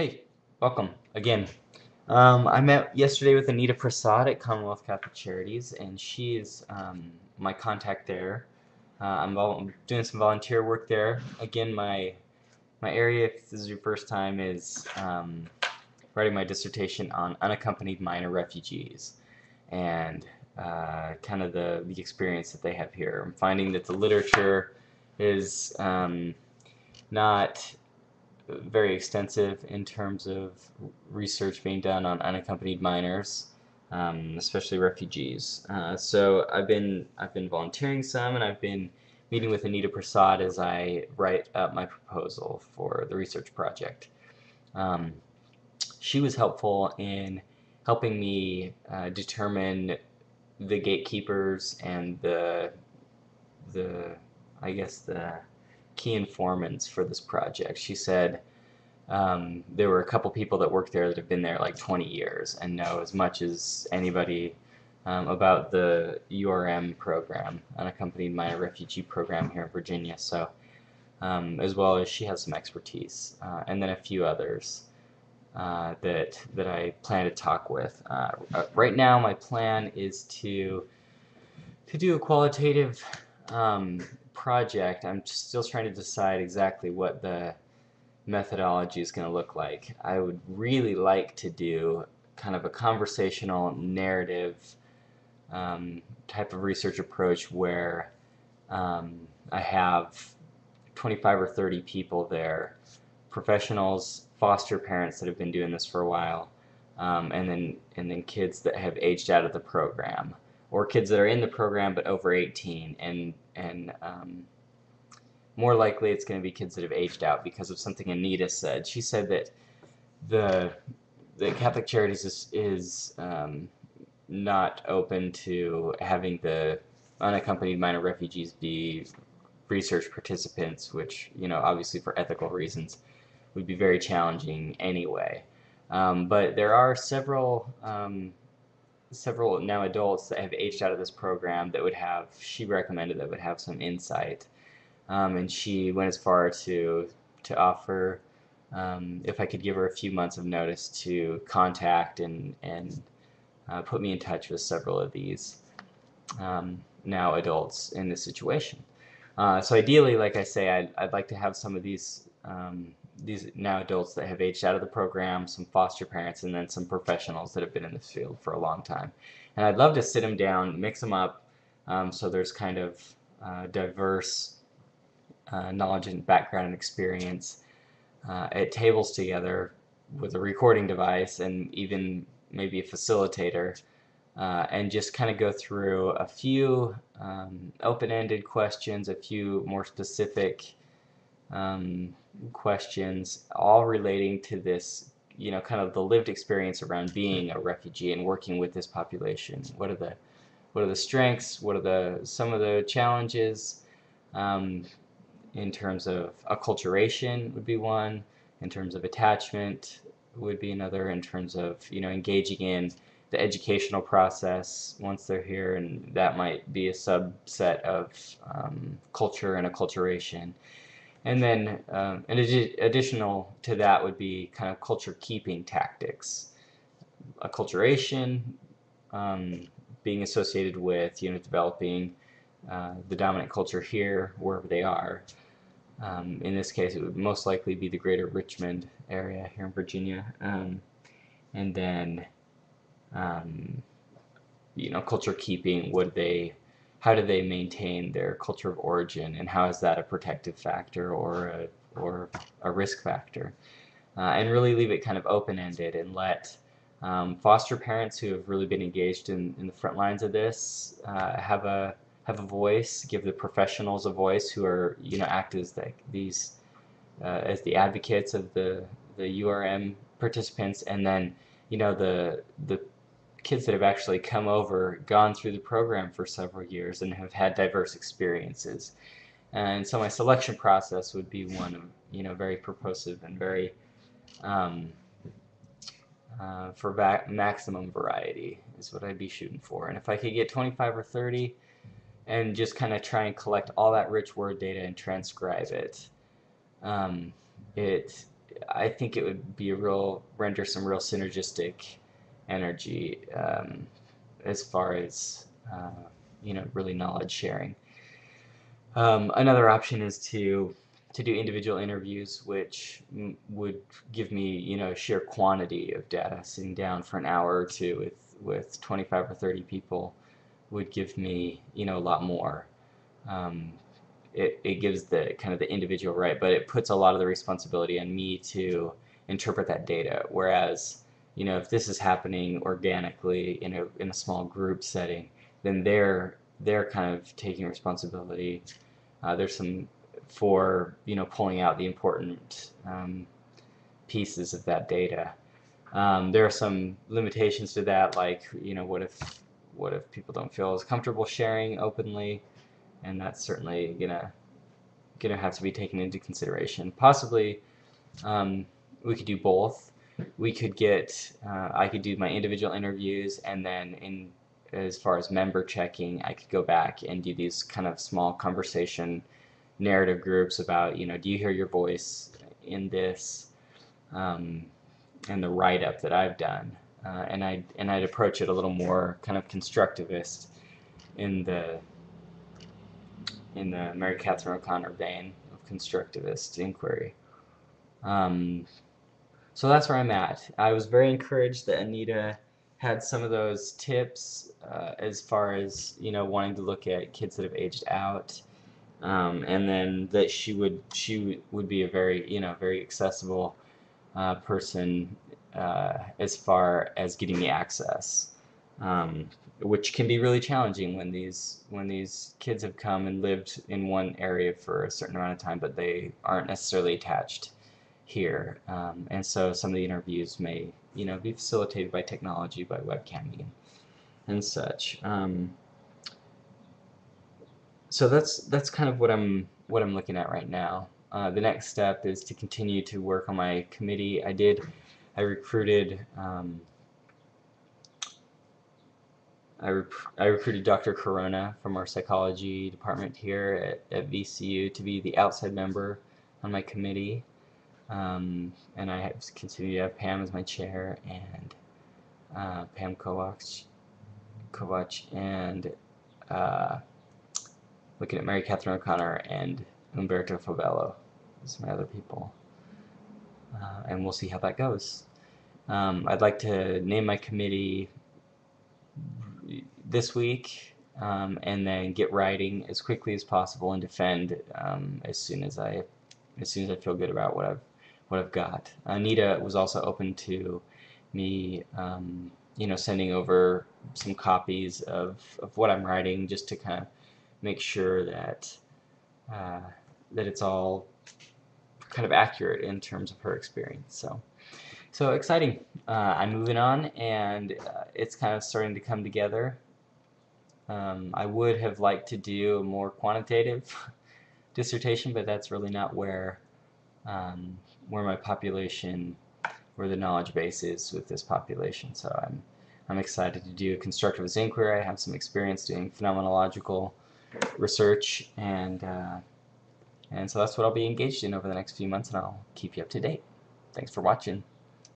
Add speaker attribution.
Speaker 1: Hey, welcome again. I met yesterday with Anita Prasad at Commonwealth Catholic Charities, and she is my contact there. I'm doing some volunteer work there. Again, my area, if this is your first time, is writing my dissertation on unaccompanied minor refugees and kind of the experience that they have here. I'm finding that the literature is not very extensive in terms of research being done on unaccompanied minors, especially refugees. So I've been volunteering some, and I've been meeting with Anita Prasad as I write up my proposal for the research project. Um, she was helpful in helping me determine the gatekeepers and the I guess the key informants for this project. She said there were a couple people that work there that have been there like 20 years and know as much as anybody about the URM program, Unaccompanied Minor Refugee Program here in Virginia. So, as well as she has some expertise, and then a few others that I plan to talk with. Right now, my plan is to do a qualitative project. I'm still trying to decide exactly what the methodology is going to look like. I would really like to do kind of a conversational narrative type of research approach where I have 25 or 30 people there, professionals, foster parents that have been doing this for a while, and then kids that have aged out of the program, or kids that are in the program but over 18, and more likely it's going to be kids that have aged out because of something Anita said. She said that the the Catholic Charities is not open to having the unaccompanied minor refugees be research participants, which, obviously for ethical reasons would be very challenging anyway. But there are several now adults that have aged out of this program that would have, she recommended, that would have some insight. And she went as far to offer, if I could give her a few months of notice, to contact and put me in touch with several of these now adults in this situation. So ideally, like I say, I'd like to have some of these now adults that have aged out of the program, some foster parents, and then some professionals that have been in this field for a long time. And I'd love to sit them down, mix them up, so there's kind of diverse knowledge and background and experience at tables together with a recording device and even maybe a facilitator, and just kind of go through a few open-ended questions, a few more specific questions, all relating to this, kind of the lived experience around being a refugee and working with this population. What are the strengths? What are some of the challenges? In terms of acculturation would be one, in terms of attachment would be another, in terms of engaging in the educational process once they're here, and that might be a subset of culture and acculturation. And then additional to that would be kind of culture keeping tactics. Acculturation being associated with developing the dominant culture here wherever they are. In this case, it would most likely be the greater Richmond area here in Virginia. And then, culture keeping, how do they maintain their culture of origin, and how is that a protective factor or a risk factor? And really leave it kind of open-ended and let foster parents who have really been engaged in the front lines of this have a voice, give the professionals a voice who are act as as the advocates of the URM participants, and then the kids that have actually come over, gone through the program for several years, and have had diverse experiences. And so my selection process would be one of very purposive and very for maximum variety is what I'd be shooting for. And if I could get 25 or 30 and just kind of try and collect all that rich word data and transcribe it, it I think it would be render some real synergistic energy as far as really knowledge sharing. Another option is to do individual interviews, which would give me, sheer quantity of data. Sitting down for an hour or two with 25 or 30 people would give me, a lot more. Um, it gives the kind of the individual right, but it puts a lot of the responsibility on me to interpret that data. Whereas, if this is happening organically in a small group setting, then they're kind of taking responsibility. There's some for pulling out the important pieces of that data. There are some limitations to that, like what if people don't feel as comfortable sharing openly, and that's certainly gonna have to be taken into consideration. Possibly, we could do both. We could get I could do my individual interviews, and then as far as member checking, I could go back and do these kind of small conversation narrative groups about, do you hear your voice in this, and the write-up that I've done, and I'd approach it a little more kind of constructivist in the Mary Catherine O'Connor vein of constructivist inquiry. So that's where I'm at. I was very encouraged that Anita had some of those tips as far as wanting to look at kids that have aged out, and then that she would be a very accessible person as far as getting the access, which can be really challenging when these kids have come and lived in one area for a certain amount of time, but they aren't necessarily attached here, and so some of the interviews may be facilitated by technology, by webcamming and such. So that's kind of what I'm looking at right now. The next step is to continue to work on my committee. I recruited I recruited Dr. Corona from our psychology department here at VCU to be the outside member on my committee, and I have continued to have Pam as my chair, and Pam Kovacs, and looking at Mary Catherine O'Connor and Umberto Fabello as my other people, and we'll see how that goes. I'd like to name my committee this week, and then get writing as quickly as possible and defend as soon as I feel good about what I've got. Anita was also open to me, sending over some copies of what I'm writing, just to kind of make sure that it's all kind of accurate in terms of her experience. So exciting. I'm moving on, and it's kind of starting to come together. I would have liked to do a more quantitative dissertation, but that's really not where my population, where the knowledge base is with this population. So I'm excited to do a constructivist inquiry. I have some experience doing phenomenological research, and so that's what I'll be engaged in over the next few months, and I'll keep you up to date. Thanks for watching.